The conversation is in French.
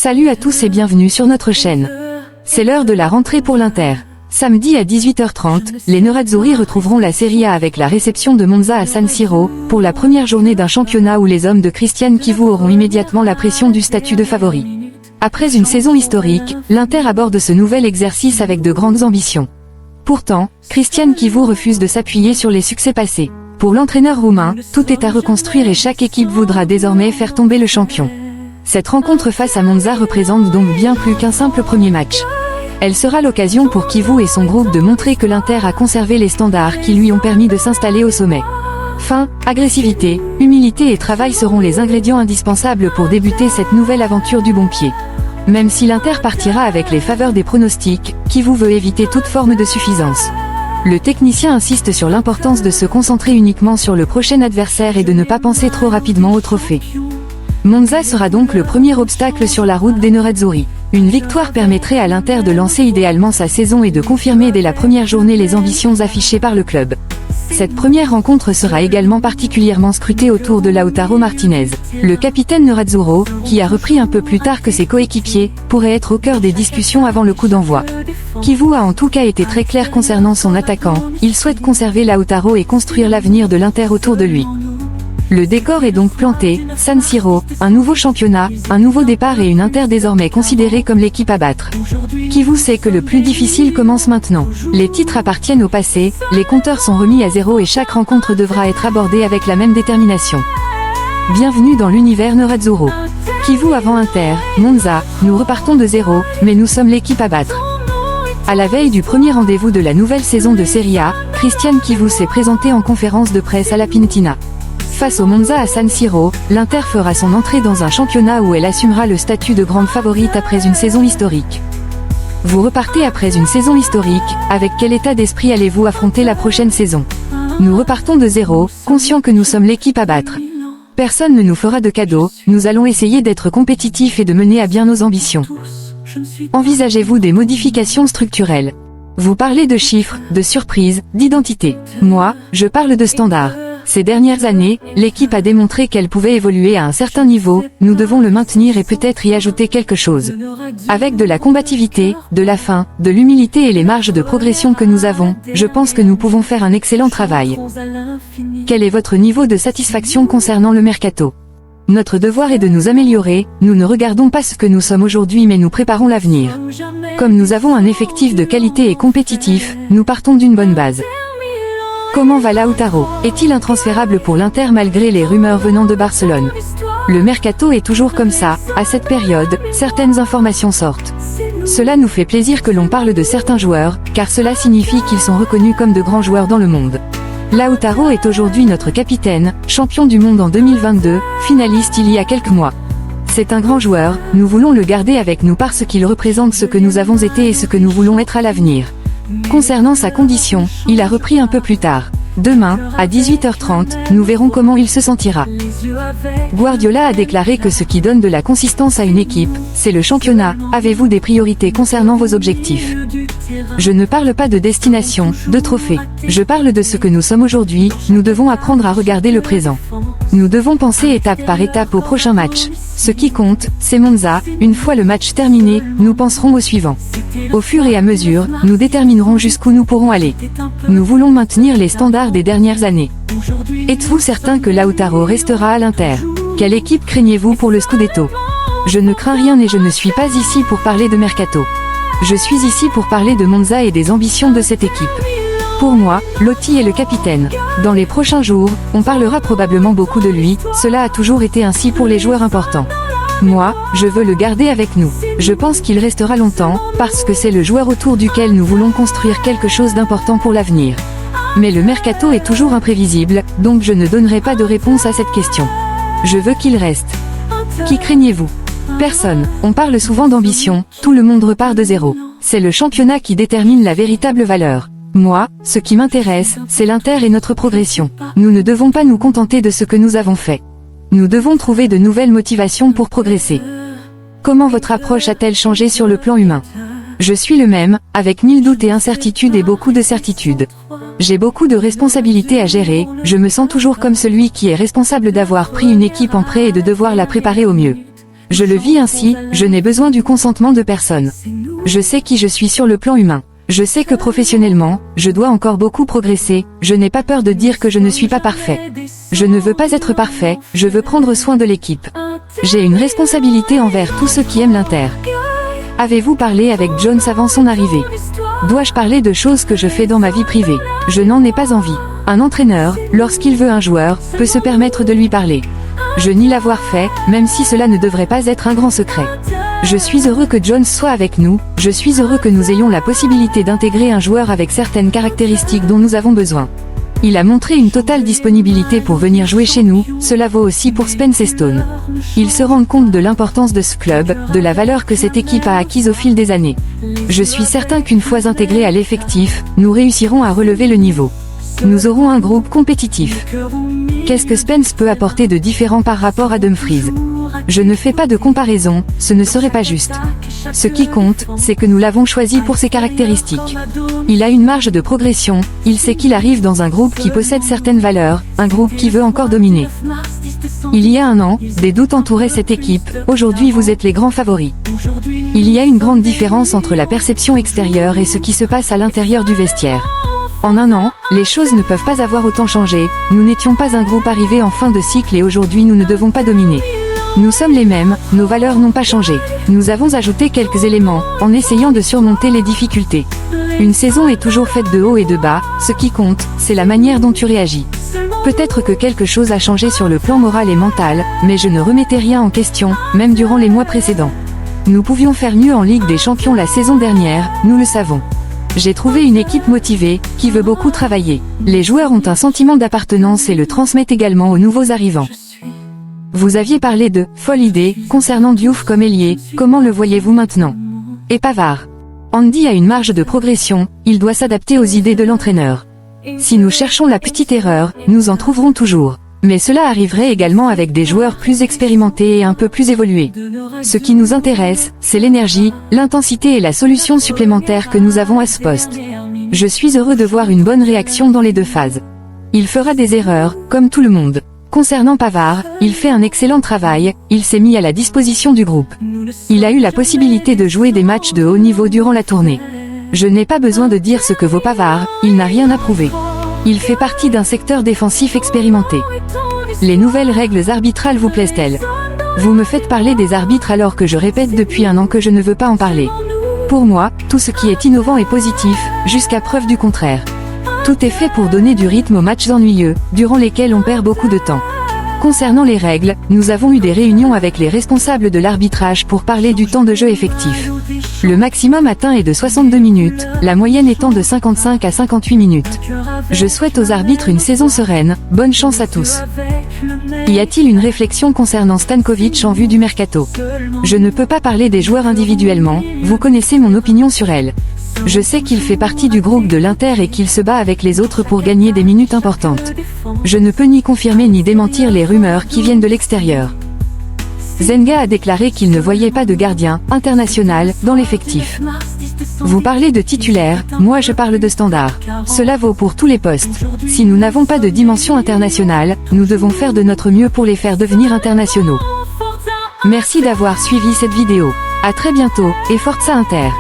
Salut à tous et bienvenue sur notre chaîne. C'est l'heure de la rentrée pour l'Inter. Samedi à 18h30, les Nerazzurri retrouveront la Serie A avec la réception de Monza à San Siro, pour la première journée d'un championnat où les hommes de Cristian Chivu auront immédiatement la pression du statut de favori. Après une saison historique, l'Inter aborde ce nouvel exercice avec de grandes ambitions. Pourtant, Cristian Chivu refuse de s'appuyer sur les succès passés. Pour l'entraîneur roumain, tout est à reconstruire et chaque équipe voudra désormais faire tomber le champion. Cette rencontre face à Monza représente donc bien plus qu'un simple premier match. Elle sera l'occasion pour Chivu et son groupe de montrer que l'Inter a conservé les standards qui lui ont permis de s'installer au sommet. Faim, agressivité, humilité et travail seront les ingrédients indispensables pour débuter cette nouvelle aventure du bon pied. Même si l'Inter partira avec les faveurs des pronostics, Chivu veut éviter toute forme de suffisance. Le technicien insiste sur l'importance de se concentrer uniquement sur le prochain adversaire et de ne pas penser trop rapidement au trophée. Monza sera donc le premier obstacle sur la route des Nerazzurri. Une victoire permettrait à l'Inter de lancer idéalement sa saison et de confirmer dès la première journée les ambitions affichées par le club. Cette première rencontre sera également particulièrement scrutée autour de Lautaro Martinez. Le capitaine Nerazzurro, qui a repris un peu plus tard que ses coéquipiers, pourrait être au cœur des discussions avant le coup d'envoi. Chivu a en tout cas été très clair concernant son attaquant, il souhaite conserver Lautaro et construire l'avenir de l'Inter autour de lui. Le décor est donc planté, San Siro, un nouveau championnat, un nouveau départ et une Inter désormais considérée comme l'équipe à battre. Chivu sait que le plus difficile commence maintenant. Les titres appartiennent au passé, les compteurs sont remis à zéro et chaque rencontre devra être abordée avec la même détermination. Bienvenue dans l'univers Nerazzurro. Chivu avant Inter, Monza, nous repartons de zéro, mais nous sommes l'équipe à battre. À la veille du premier rendez-vous de la nouvelle saison de Serie A, Cristian Chivu s'est présenté en conférence de presse à la Pintina. Face au Monza à San Siro, l'Inter fera son entrée dans un championnat où elle assumera le statut de grande favorite après une saison historique. Vous repartez après une saison historique, avec quel état d'esprit allez-vous affronter la prochaine saison? Nous repartons de zéro, conscients que nous sommes l'équipe à battre. Personne ne nous fera de cadeaux, nous allons essayer d'être compétitifs et de mener à bien nos ambitions. Envisagez-vous des modifications structurelles? Vous parlez de chiffres, de surprises, d'identité. Moi, je parle de standards. Ces dernières années, l'équipe a démontré qu'elle pouvait évoluer à un certain niveau, nous devons le maintenir et peut-être y ajouter quelque chose. Avec de la combativité, de la faim, de l'humilité et les marges de progression que nous avons, je pense que nous pouvons faire un excellent travail. Quel est votre niveau de satisfaction concernant le mercato? Notre devoir est de nous améliorer, nous ne regardons pas ce que nous sommes aujourd'hui mais nous préparons l'avenir. Comme nous avons un effectif de qualité et compétitif, nous partons d'une bonne base. Comment va Lautaro? Est-il intransférable pour l'Inter malgré les rumeurs venant de Barcelone? Le mercato est toujours comme ça, à cette période, certaines informations sortent. Cela nous fait plaisir que l'on parle de certains joueurs, car cela signifie qu'ils sont reconnus comme de grands joueurs dans le monde. Lautaro est aujourd'hui notre capitaine, champion du monde en 2022, finaliste il y a quelques mois. C'est un grand joueur, nous voulons le garder avec nous parce qu'il représente ce que nous avons été et ce que nous voulons être à l'avenir. Concernant sa condition, il a repris un peu plus tard. Demain, à 18h30, nous verrons comment il se sentira. Guardiola a déclaré que ce qui donne de la consistance à une équipe, c'est le championnat. Avez-vous des priorités concernant vos objectifs? Je ne parle pas de destination, de trophée. Je parle de ce que nous sommes aujourd'hui, nous devons apprendre à regarder le présent. Nous devons penser étape par étape au prochain match. Ce qui compte, c'est Monza, une fois le match terminé, nous penserons au suivant. Au fur et à mesure, nous déterminerons jusqu'où nous pourrons aller. Nous voulons maintenir les standards des dernières années. Êtes-vous certain que Lautaro restera à l'Inter? Quelle équipe craignez-vous pour le Scudetto? Je ne crains rien et je ne suis pas ici pour parler de mercato. Je suis ici pour parler de Monza et des ambitions de cette équipe. Pour moi, Lotti est le capitaine. Dans les prochains jours, on parlera probablement beaucoup de lui, cela a toujours été ainsi pour les joueurs importants. Moi, je veux le garder avec nous. Je pense qu'il restera longtemps, parce que c'est le joueur autour duquel nous voulons construire quelque chose d'important pour l'avenir. Mais le mercato est toujours imprévisible, donc je ne donnerai pas de réponse à cette question. Je veux qu'il reste. Qui craignez-vous? Personne. On parle souvent d'ambition, tout le monde repart de zéro. C'est le championnat qui détermine la véritable valeur. Moi, ce qui m'intéresse, c'est l'Inter et notre progression. Nous ne devons pas nous contenter de ce que nous avons fait. Nous devons trouver de nouvelles motivations pour progresser. Comment votre approche a-t-elle changé sur le plan humain? Je suis le même, avec 1000 doutes et incertitudes et beaucoup de certitudes. J'ai beaucoup de responsabilités à gérer, je me sens toujours comme celui qui est responsable d'avoir pris une équipe en prêt et de devoir la préparer au mieux. Je le vis ainsi, je n'ai besoin du consentement de personne. Je sais qui je suis sur le plan humain. Je sais que professionnellement, je dois encore beaucoup progresser, je n'ai pas peur de dire que je ne suis pas parfait. Je ne veux pas être parfait, je veux prendre soin de l'équipe. J'ai une responsabilité envers tous ceux qui aiment l'Inter. Avez-vous parlé avec Jones avant son arrivée? Dois-je parler de choses que je fais dans ma vie privée? Je n'en ai pas envie. Un entraîneur, lorsqu'il veut un joueur, peut se permettre de lui parler. Je nie l'avoir fait, même si cela ne devrait pas être un grand secret. Je suis heureux que Jones soit avec nous, je suis heureux que nous ayons la possibilité d'intégrer un joueur avec certaines caractéristiques dont nous avons besoin. Il a montré une totale disponibilité pour venir jouer chez nous, cela vaut aussi pour Spence et Stone. Ils se rendent compte de l'importance de ce club, de la valeur que cette équipe a acquise au fil des années. Je suis certain qu'une fois intégrés à l'effectif, nous réussirons à relever le niveau. Nous aurons un groupe compétitif. Qu'est-ce que Spence peut apporter de différent par rapport à Dumfries? Je ne fais pas de comparaison, ce ne serait pas juste. Ce qui compte, c'est que nous l'avons choisi pour ses caractéristiques. Il a une marge de progression, il sait qu'il arrive dans un groupe qui possède certaines valeurs, un groupe qui veut encore dominer. Il y a un an, des doutes entouraient cette équipe, aujourd'hui vous êtes les grands favoris. Il y a une grande différence entre la perception extérieure et ce qui se passe à l'intérieur du vestiaire. En un an, les choses ne peuvent pas avoir autant changé, nous n'étions pas un groupe arrivé en fin de cycle et aujourd'hui nous ne devons pas dominer. Nous sommes les mêmes, nos valeurs n'ont pas changé. Nous avons ajouté quelques éléments, en essayant de surmonter les difficultés. Une saison est toujours faite de hauts et de bas, ce qui compte, c'est la manière dont tu réagis. Peut-être que quelque chose a changé sur le plan moral et mental, mais je ne remettais rien en question, même durant les mois précédents. Nous pouvions faire mieux en Ligue des Champions la saison dernière, nous le savons. J'ai trouvé une équipe motivée, qui veut beaucoup travailler. Les joueurs ont un sentiment d'appartenance et le transmettent également aux nouveaux arrivants. Vous aviez parlé de « folle idée » concernant Diouf comme ailier, comment le voyez-vous maintenant? Et Pavard. Andy a une marge de progression, il doit s'adapter aux idées de l'entraîneur. Si nous cherchons la petite erreur, nous en trouverons toujours. Mais cela arriverait également avec des joueurs plus expérimentés et un peu plus évolués. Ce qui nous intéresse, c'est l'énergie, l'intensité et la solution supplémentaire que nous avons à ce poste. Je suis heureux de voir une bonne réaction dans les deux phases. Il fera des erreurs, comme tout le monde. Concernant Pavard, il fait un excellent travail, il s'est mis à la disposition du groupe. Il a eu la possibilité de jouer des matchs de haut niveau durant la tournée. Je n'ai pas besoin de dire ce que vaut Pavard, il n'a rien à prouver. Il fait partie d'un secteur défensif expérimenté. Les nouvelles règles arbitrales vous plaisent-elles? Vous me faites parler des arbitres alors que je répète depuis un an que je ne veux pas en parler. Pour moi, tout ce qui est innovant est positif, jusqu'à preuve du contraire. Tout est fait pour donner du rythme aux matchs ennuyeux, durant lesquels on perd beaucoup de temps. Concernant les règles, nous avons eu des réunions avec les responsables de l'arbitrage pour parler du temps de jeu effectif. Le maximum atteint est de 62 minutes, la moyenne étant de 55 à 58 minutes. Je souhaite aux arbitres une saison sereine, bonne chance à tous. Y a-t-il une réflexion concernant Stankovic en vue du mercato? Je ne peux pas parler des joueurs individuellement, vous connaissez mon opinion sur elle. Je sais qu'il fait partie du groupe de l'Inter et qu'il se bat avec les autres pour gagner des minutes importantes. Je ne peux ni confirmer ni démentir les rumeurs qui viennent de l'extérieur. Zenga a déclaré qu'il ne voyait pas de gardien international dans l'effectif. Vous parlez de titulaire, moi je parle de standard. Cela vaut pour tous les postes. Si nous n'avons pas de dimension internationale, nous devons faire de notre mieux pour les faire devenir internationaux. Merci d'avoir suivi cette vidéo. À très bientôt, et Forza Inter.